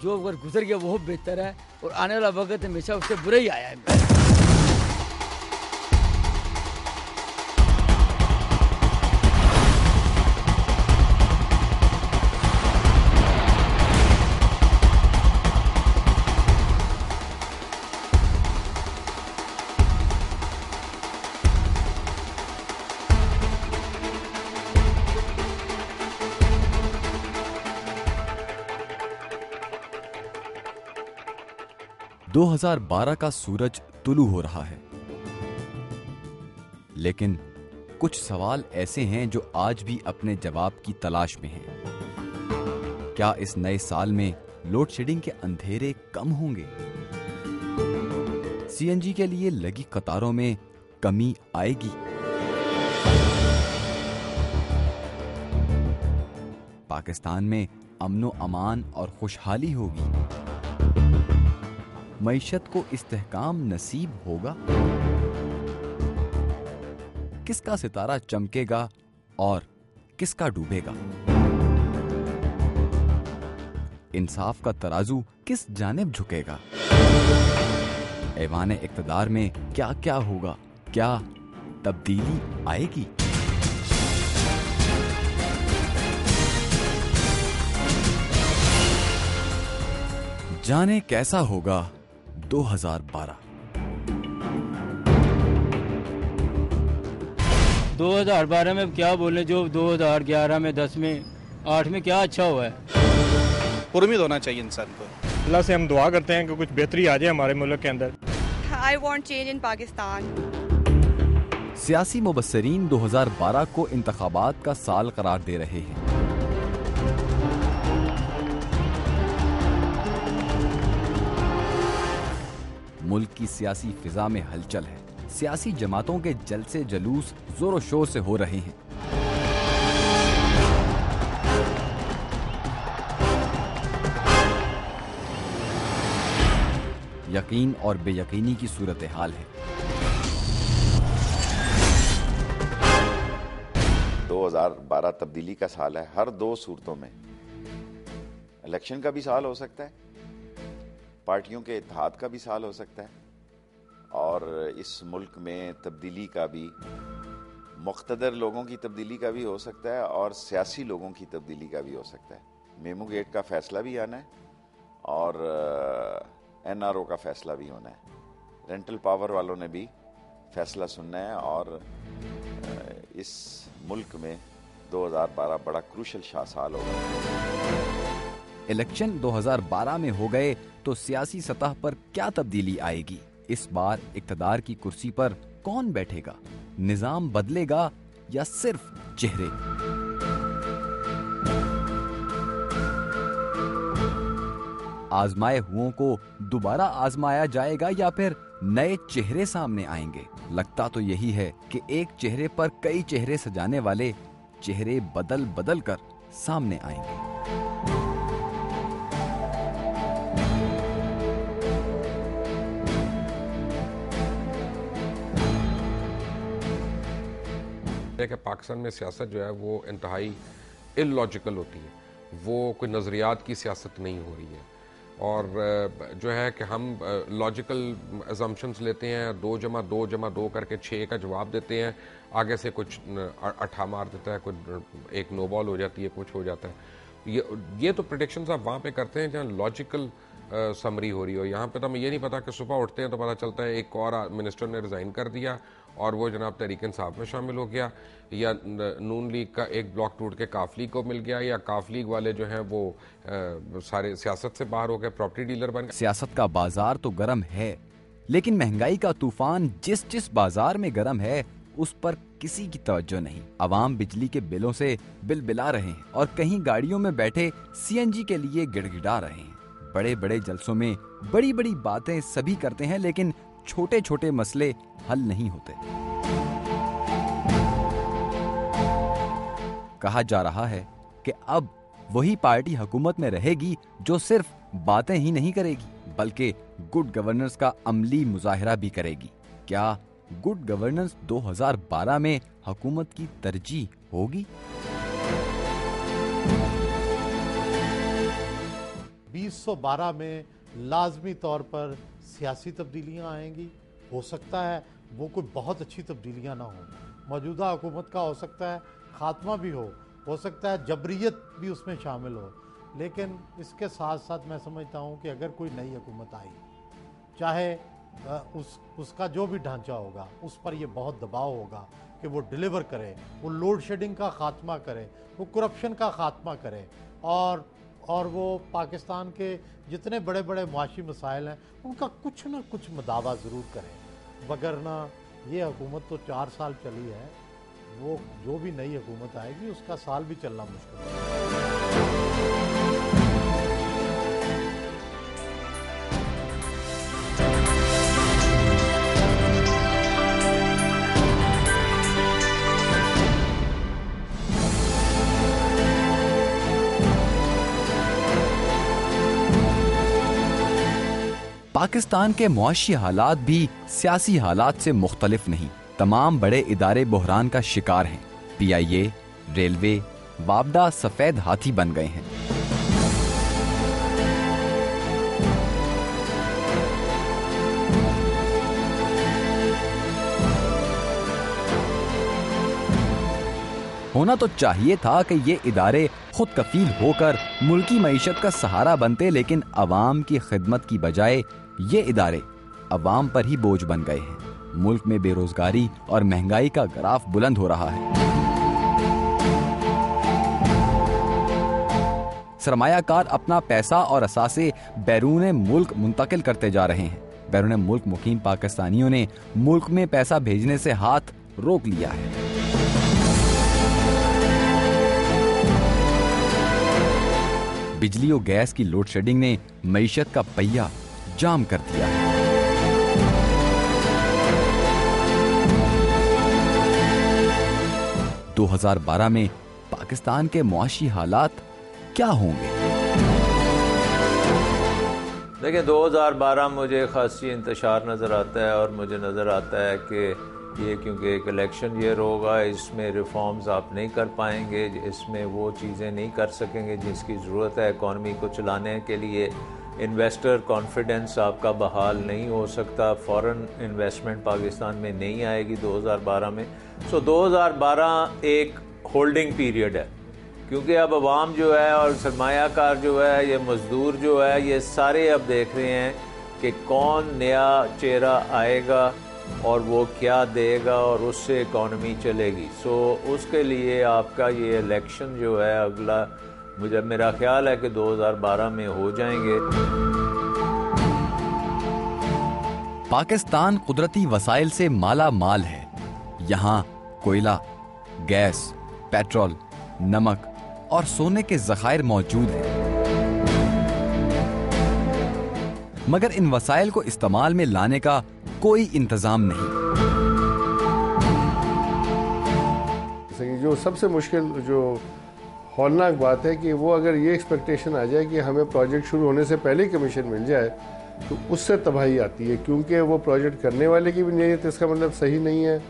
जो वक्त गुजर गया वो बेहतर है और आने वाला वक्त हमेशा उससे बुरा ही आया है। दो 2012 का सूरज तुलू हो रहा है, लेकिन कुछ सवाल ऐसे हैं जो आज भी अपने जवाब की तलाश में हैं। क्या इस नए साल में लोड शेडिंग के अंधेरे कम होंगे? सीएनजी के लिए लगी कतारों में कमी आएगी? पाकिस्तान में अमनो अमान और खुशहाली होगी? मईशत को इस्तेहकाम नसीब होगा? किसका सितारा चमकेगा और किसका डूबेगा? इंसाफ का तराजू किस जानिब झुकेगा? ऐवान इक्तदार में क्या क्या होगा? क्या तब्दीली आएगी? जाने कैसा होगा 2012। 2012 में क्या बोले, जो 2011 में 10 में 8 में क्या अच्छा हुआ है। उम्मीद होना चाहिए इंसान को। अल्लाह से हम दुआ करते हैं कि कुछ बेहतरी आ जाए हमारे मुल्क के अंदर। I want change in Pakistan. सियासी मुबस्सिरीन 2012 को इंतखाबात का साल करार दे रहे हैं। मुल्क की सियासी फिजा में हलचल है। सियासी जमातों के जलसे जलूस जोरों शोर से हो रहे हैं। यकीन और बेयकीनी की सूरत हाल है। 2012 तब्दीली का साल है। हर दो सूरतों में इलेक्शन का भी साल हो सकता है, पार्टियों के इत्तेहाद का भी साल हो सकता है, और इस मुल्क में तब्दीली का भी, मुख्तदर लोगों की तब्दीली का भी हो सकता है और सियासी लोगों की तब्दीली का भी हो सकता है। मेमू गेट का फैसला भी आना है और एनआरओ का फैसला भी होना है। रेंटल पावर वालों ने भी फैसला सुनना है और इस मुल्क में 2012 बड़ा क्रूशल साल होगा। इलेक्शन 2012 में हो गए तो सियासी सतह पर क्या तब्दीली आएगी? इस बार इक्तदार की कुर्सी पर कौन बैठेगा? निजाम बदलेगा या सिर्फ चेहरे? आजमाए हुओं को दोबारा आजमाया जाएगा या फिर नए चेहरे सामने आएंगे? लगता तो यही है कि एक चेहरे पर कई चेहरे सजाने वाले चेहरे बदल बदल कर सामने आएंगे। कि पाकिस्तान में सियासत जो है वो इंतहाई इलॉजिकल होती है, वो कोई नज़रियात की सियासत नहीं हो रही है और जो है कि हम लॉजिकल अजम्पशंस लेते हैं, 2 + 2 = 2 करके 6 का जवाब देते हैं, आगे से कुछ अट्ठा मार देता है, कुछ एक नो बॉल हो जाती है, कुछ हो जाता है। ये तो प्रेडिक्शंस आप वहाँ पे करते हैं जहाँ लॉजिकल समरी हो रही हो। यहाँ पे तो हमें ये नहीं पता कि सुबह उठते हैं तो पता चलता है एक और मिनिस्टर ने रिज़ाइन कर दिया और वो जनाब तहरीक इंसाफ में शामिल हो गया, या नून लीग का एक ब्लॉक टूट के काफ लीग को मिल गया, या काफ लीग वाले जो हैं वो सारे सियासत से बाहर हो गए, प्रॉपर्टी डीलर बन गए। सियासत का बाजार तो गर्म है, लेकिन महंगाई का तूफान जिस जिस बाजार में गर्म है उस पर किसी की तवज्जो नहीं। अवाम बिजली के बिलों से बिलबिला रहे हैं और कहीं गाड़ियों में बैठे सीएनजी के लिए गिड़गिड़ा रहे हैं। बड़े बड़े जलसों में बड़ी बड़ी बातें सभी करते हैं, लेकिन छोटे छोटे मसले हल नहीं होते। कहा जा रहा है कि अब वही पार्टी हुकूमत में रहेगी जो सिर्फ बातें ही नहीं करेगी बल्कि गुड गवर्नेंस का अमली मुजाहिरा भी करेगी। क्या गुड गवर्नेंस 2012 में हुकूमत की तरजीह होगी? 2012 में लाजमी तौर पर सियासी तब्दीलियां आएंगी। हो सकता है वो कोई बहुत अच्छी तब्दीलियां ना हो, मौजूदा हुकूमत का हो सकता है खात्मा भी हो सकता है जबरियत भी उसमें शामिल हो, लेकिन इसके साथ साथ मैं समझता हूँ कि अगर कोई नई हुकूमत आई, चाहे उसका जो भी ढांचा होगा उस पर ये बहुत दबाव होगा कि वो डिलीवर करे, वो लोड शेडिंग का खात्मा करे, वो करप्शन का खात्मा करे और वो पाकिस्तान के जितने बड़े बड़े मुआशी मसाइल हैं उनका कुछ ना कुछ मदावा ज़रूर करे। वगरना ये हुकूमत तो 4 साल चली है, वो जो भी नई हुकूमत आएगी उसका साल भी चलना मुश्किल है। पाकिस्तान के मुआशी हालात भी सियासी हालात से मुख्तलिफ नहीं। तमाम बड़े इदारे बहरान का शिकार हैं। PIA, रेलवे, वापडा सफेद हाथी बन गए हैं। होना तो चाहिए था कि ये इदारे खुद कफील होकर मुल्की मईशत का सहारा बनते, लेकिन अवाम की खिदमत की बजाय ये इदारे अवाम पर ही बोझ बन गए हैं। मुल्क में बेरोजगारी और महंगाई का ग्राफ बुलंद हो रहा है। सरमायाकार अपना पैसा और असासे बैरून मुल्क मुंतकिल करते जा रहे हैं। बैरून मुल्क मुकीम पाकिस्तानियों ने मुल्क में पैसा भेजने से हाथ रोक लिया है। बिजली और गैस की लोड शेडिंग ने मईशत का पहिया जाम कर दिया है। – 2012 में पाकिस्तान के मुआशी हालात क्या होंगे? देखिए, 2012 मुझे खासी इंतशार नज़र आता है और मुझे नज़र आता है कि ये क्योंकि एक इलेक्शन ईयर होगा, इसमें रिफॉर्म्स आप नहीं कर पाएंगे, इसमें वो चीज़ें नहीं कर सकेंगे जिसकी ज़रूरत है इकॉनमी को चलाने के लिए। इन्वेस्टर कॉन्फिडेंस आपका बहाल नहीं हो सकता, फॉरेन इन्वेस्टमेंट पाकिस्तान में नहीं आएगी 2012 में। सो 2012 एक होल्डिंग पीरियड है, क्योंकि अब अवाम जो है और सरमायाकार जो है, ये मज़दूर जो है, ये सारे अब देख रहे हैं कि कौन नया चेहरा आएगा और वो क्या देगा और उससे इकॉनमी चलेगी। सो उसके लिए आपका ये इलेक्शन जो है अगला, मुझे मेरा ख्याल है कि 2012 में हो जाएंगे। पाकिस्तान कुदरती वसाइल से माला माल है। यहाँ कोयला, गैस, पेट्रोल, नमक और सोने के ज़खायर मौजूद हैं। मगर इन वसाइल को इस्तेमाल में लाने का कोई इंतजाम नहीं। जो सबसे मुश्किल, जो हौलनाक बात है कि वो अगर ये एक्सपेक्टेशन आ जाए कि हमें प्रोजेक्ट शुरू होने से पहले ही कमीशन मिल जाए तो उससे तबाही आती है, क्योंकि वो प्रोजेक्ट करने वाले की भी नीयत इसका मतलब सही नहीं है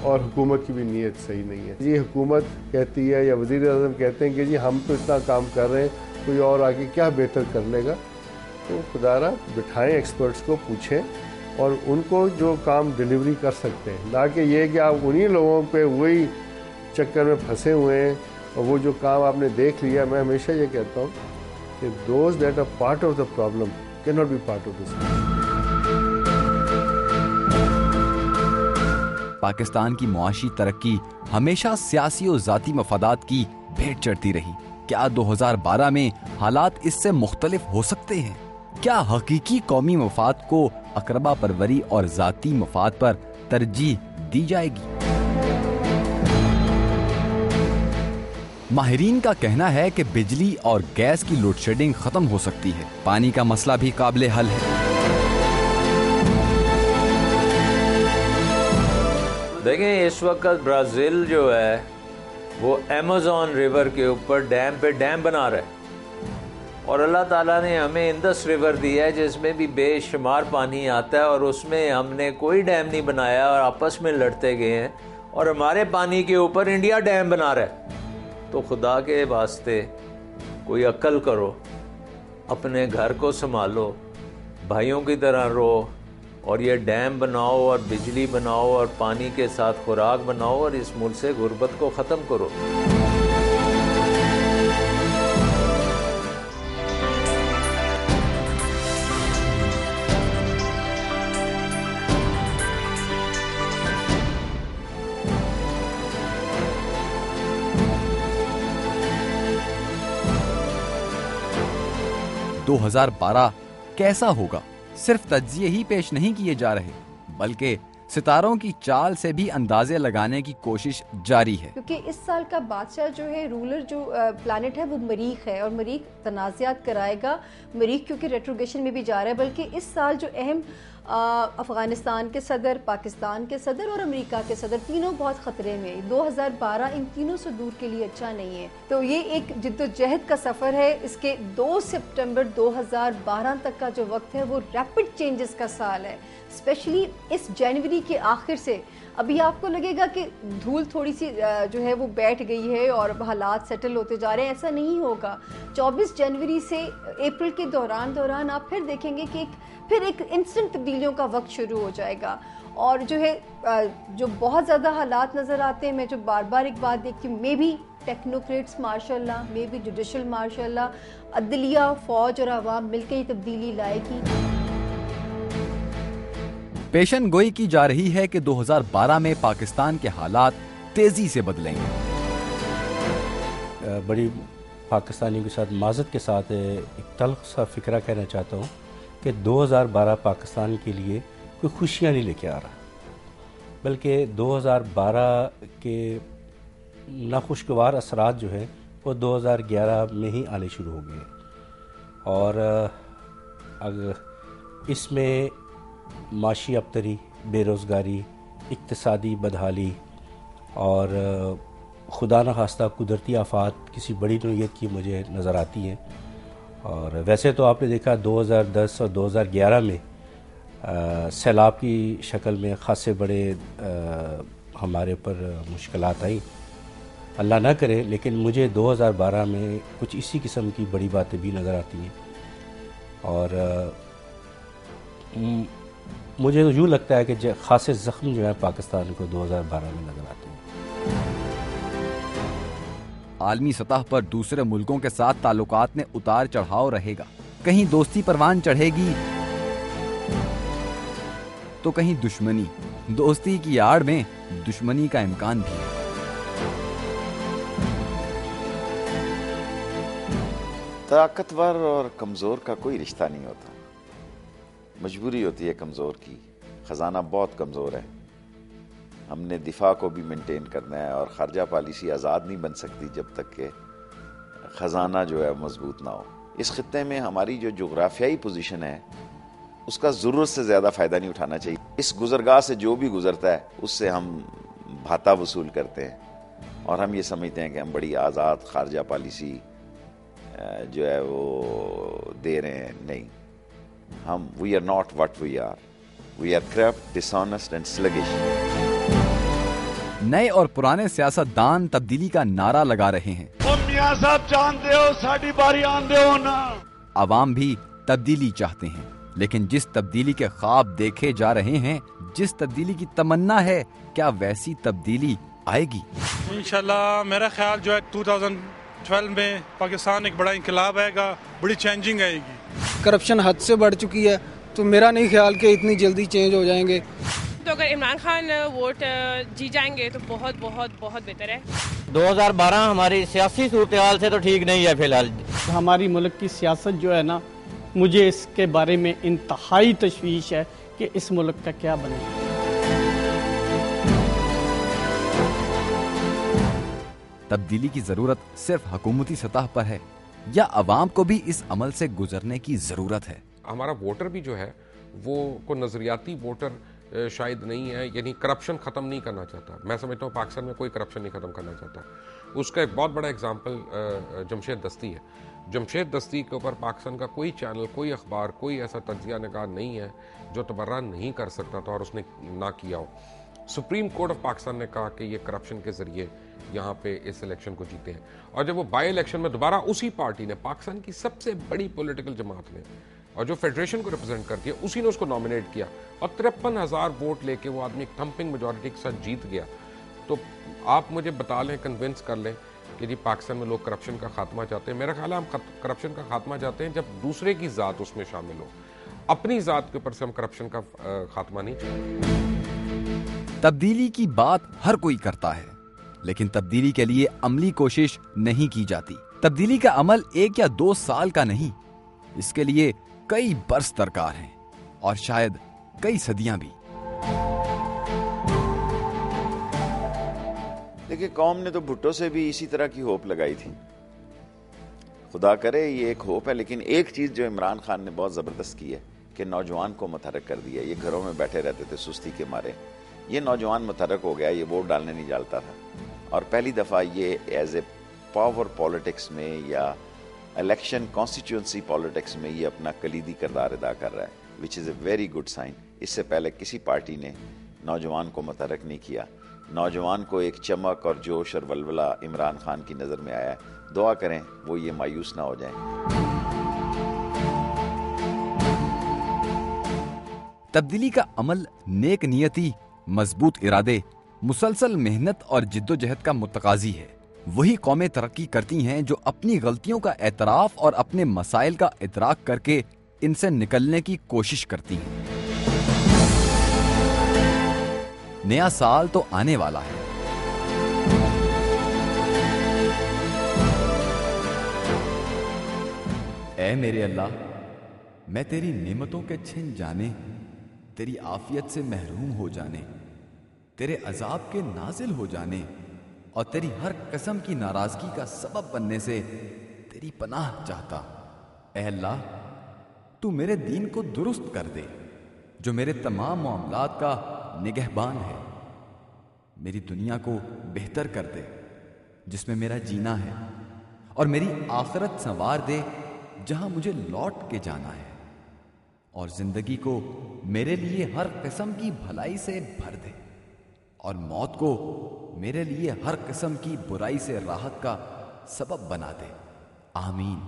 और हुकूमत की भी नीयत सही नहीं है। ये हुकूमत कहती है या वज़ीर आज़म कहते हैं कि जी हम तो इतना काम कर रहे हैं, कोई और आगे क्या बेहतर कर लेगा। तो खुदारा बिठाएं, एक्सपर्ट्स को पूछें और उनको जो काम डिलीवरी कर सकते हैं, ना कि ये कि आप उन्हीं लोगों पे वही चक्कर में फंसे हुए हैं और वो जो काम आपने देख लिया। मैं हमेशा ये कहता हूँ कि those that are part of the problem can not be part of the solution. Pakistan की मुआशी तरक्की हमेशा सियासी और जाती मफादात की भेंट चढ़ती रही। क्या 2012 में हालात इससे मुख्तलिफ हो सकते हैं? क्या हकीकी कौमी मफाद को अकरबा परवरी और जाती मफाद पर तरजीह दी जाएगी? माहिरीन का कहना है कि बिजली और गैस की लोड शेडिंग खत्म हो सकती है। पानी का मसला भी काबिले हल है। देखें, इस वक्त ब्राज़ील जो है वो अमेज़न रिवर के ऊपर डैम पे डैम बना रहा है और अल्लाह ताला ने हमें इंदस रिवर दिया है जिसमें भी बेशुमार पानी आता है और उसमें हमने कोई डैम नहीं बनाया और आपस में लड़ते गए हैं और हमारे पानी के ऊपर इंडिया डैम बना रहा है। तो खुदा के वास्ते कोई अक्ल करो अपने घर को संभालो, भाइयों की तरह रहो, और ये डैम बनाओ और बिजली बनाओ और पानी के साथ खुराक बनाओ और इस मुल्क से गुर्बत को ख़त्म करो। – 2012 कैसा होगा सिर्फ तज्जिए ही पेश नहीं किए जा रहे, बल्कि सितारों की चाल से भी अंदाजे लगाने की कोशिश जारी है। क्योंकि इस साल का बादशाह जो है, रूलर जो प्लैनेट है, वो मरीख है और मरीख तनाज़ात कराएगा। मरीख क्योंकि रेट्रोगेशन में भी जा रहा है, बल्कि इस साल जो अहम अफ़गानिस्तान के सदर, पाकिस्तान के सदर और अमेरिका के सदर तीनों बहुत ख़तरे में। 2012 इन तीनों से दूर के लिए अच्छा नहीं है। तो ये एक जिद्दोजहद का सफ़र है। इसके 2 सितंबर 2012 तक का जो वक्त है वो रैपिड चेंजेस का साल है। स्पेशली इस जनवरी के आखिर से अभी आपको लगेगा कि धूल थोड़ी सी जो है वो बैठ गई है और हालात सेटल होते जा रहे हैं, ऐसा नहीं होगा। 24 जनवरी से अप्रैल के दौरान आप फिर देखेंगे कि फिर एक इंस्टेंट तब्दीलियों का वक्त शुरू हो जाएगा। और जो है जो बहुत ज़्यादा हालात नज़र आते हैं, मैं जो बार बार एक बात देखती हूँ, मे भी टेक्नोक्रेट्स माशाल्लाह, मे भी जुडिशल माशाल्लाह, अदलिया, फौज और आवाम मिलकर ही तब्दीली लाएगी। पेशन गोई की जा रही है कि 2012 में पाकिस्तान के हालात तेजी से बदलेंगे। बड़ी पाकिस्तानियों के साथ माज़रत के साथ एक तल्ख सा फिक्रा कहना चाहता हूँ कि 2012 पाकिस्तान के लिए कोई खुशियाँ नहीं लेके आ रहा, बल्कि 2012 के नाखुशगवार असरात जो है वो 2011 में ही आने शुरू हो गए। और अगर इसमें माशी अबतरी, बेरोज़गारी, इक्तिसादी बदहाली और खुदा न खास्ता कुदरती आफात किसी बड़ी नौयत की मुझे नज़र आती हैं। और वैसे तो आपने देखा 2010 और 2011 में सैलाब की शक्ल में ख़ासे बड़े हमारे ऊपर मुश्किलात आई, अल्लाह ना करे, लेकिन मुझे 2012 में कुछ इसी किस्म की बड़ी बातें भी नज़र आती हैं। और मुझे तो यूँ लगता है कि ख़ासे ज़ख्म जो है पाकिस्तान को 2012 में नज़र आते हैं। आलमी सतह पर दूसरे मुल्कों के साथ ताल्लुकात में उतार चढ़ाव रहेगा। कहीं दोस्ती परवान चढ़ेगी तो कहीं दुश्मनी। दोस्ती की आड़ में दुश्मनी का इम्कान भी है। ताकतवर और कमज़ोर का कोई रिश्ता नहीं होता, मजबूरी होती है कमज़ोर की। ख़जाना बहुत कमज़ोर है, हमने दिफा को भी मेंटेन करना है और ख़ारजा पॉलिसी आज़ाद नहीं बन सकती जब तक कि ख़जाना जो है मजबूत ना हो। इस खित्ते में हमारी जो जोग्राफियाई पोजीशन है उसका ज़रूरत से ज़्यादा फ़ायदा नहीं उठाना चाहिए। इस गुज़रगाह से जो भी गुज़रता है उससे हम भाता वसूल करते हैं और हम ये समझते हैं कि हम बड़ी आज़ाद ख़ारजा पॉलिसी जो है वो दे रहे हैं। नहीं, हम we are not what we are corrupt, dishonest and sluggish. नए और पुराने सियासतदान तब्दीली का नारा लगा रहे हैं। मियां साहब जानते हो साडी बारी आंदे हो ना। आवाम भी तब्दीली चाहते हैं, लेकिन जिस तब्दीली के ख्वाब देखे जा रहे हैं, जिस तब्दीली की तमन्ना है, क्या वैसी तब्दीली आएगी? इंशाल्लाह मेरा ख्याल जो है 2012 में पाकिस्तान एक बड़ा इंकलाब आएगा, बड़ी चेंजिंग आएगी। करप्शन हद से बढ़ चुकी है, तो मेरा नहीं ख्याल कि इतनी जल्दी चेंज हो जाएंगे। तो अगर इमरान खान वोट जीत जाएंगे तो बहुत बहुत बहुत बेहतर है। 2012 हमारी सियासी सूरत हाल से तो ठीक नहीं है फिलहाल। हमारी मुल्क की सियासत जो है ना, मुझे इसके बारे में इंतहाई तशवीश है कि इस मुल्क का क्या बने। तब्दीली की जरूरत सिर्फ हुकूमती सतह पर है या अवाम को भी इस अमल से गुजरने की जरूरत है? हमारा वोटर भी जो है वो को नजरियाती वोटर शायद नहीं है, यानी करप्शन ख़त्म नहीं करना चाहता। मैं समझता हूँ पाकिस्तान में कोई करप्शन नहीं ख़त्म करना चाहता। उसका एक बहुत बड़ा एग्जांपल जमशेद दस्ती है। जमशेद दस्ती के ऊपर पाकिस्तान का कोई चैनल, कोई अखबार, कोई ऐसा तज्जिया निगाह नहीं है जो तबर्रा नहीं कर सकता था और उसने ना किया हो। सुप्रीम कोर्ट ऑफ पाकिस्तान ने कहा कि ये करप्शन के जरिए यहाँ पे इस इलेक्शन को जीते हैं। और जब वो बाई इलेक्शन में दोबारा उसी पार्टी ने, पाकिस्तान की सबसे बड़ी पॉलिटिकल जमात ने, और जो फेडरेशन को रिप्रेजेंट करती है, उसी ने उसको नॉमिनेट किया और 53,000 वोट लेके वो आदमी एक थम्पिंग मेजॉरिटी के साथ जीत गया। तो आप मुझे बता लें, कन्विंस कर लें कि जी पाकिस्तान में लोग करप्शन का खात्मा चाहते हैं। मेरा ख्याल है हम करप्शन का खात्मा चाहते हैं जब दूसरे की ज़ात उसमें शामिल हो, अपनी ज़ात के ऊपर से हम करप्शन का खात्मा नहीं चाहते। तब्दीली की बात हर कोई करता है, लेकिन तब्दीली के लिए अमली कोशिश नहीं की जाती। तब्दीली का अमल 1 या 2 साल का नहीं, इसके लिए कई बरस दरकार हैं और शायद कई सदियां भी। देखिए, कौम ने तो भुट्टो से भी इसी तरह की होप लगाई थी। खुदा करे ये एक होप है, लेकिन एक चीज जो इमरान खान ने बहुत जबरदस्त की है कि नौजवान को मुतहरक कर दिया। ये घरों में बैठे रहते थे सुस्ती के मारे, ये नौजवान मुतहरक हो गया, ये वोट डालने नहीं जाता था और पहली दफा ये एज ए पावर पॉलिटिक्स में या इलेक्शन कॉन्स्टिट्यूंसी पॉलिटिक्स में ये अपना कलीदी किरदार अदा कर रहा है, which is a very good sign. इससे पहले किसी पार्टी ने नौजवान को मुतहरक नहीं किया। नौजवान को एक चमक और जोश और वलवला इमरान खान की नज़र में आया है। दुआ करें वो ये मायूस ना हो जाएं। तब्दीली का अमल नेक नियति, मजबूत इरादे, मुसलसल मेहनत और जिद्दोजहद का मुतकाजी है। वही कौमें तरक्की करती हैं जो अपनी गलतियों का एतराफ और अपने मसाइल का इदराक करके इनसे निकलने की कोशिश करती हैं। नया साल तो आने वाला है। ऐ मेरे अल्लाह, मैं तेरी नेमतों के छिन जाने, तेरी आफियत से महरूम हो जाने, तेरे अजाब के नाजिल हो जाने और तेरी हर किस्म की नाराजगी का सबब बनने से तेरी पनाह चाहता। ऐ अल्लाह, तू मेरे दीन को दुरुस्त कर दे जो मेरे तमाम मामलात का निगहबान है। मेरी दुनिया को बेहतर कर दे जिसमें मेरा जीना है और मेरी आखिरत संवार दे जहां मुझे लौट के जाना है, और जिंदगी को मेरे लिए हर किस्म की भलाई से भर दे और मौत को मेरे लिए हर किस्म की बुराई से राहत का सबब बना दे। आमीन।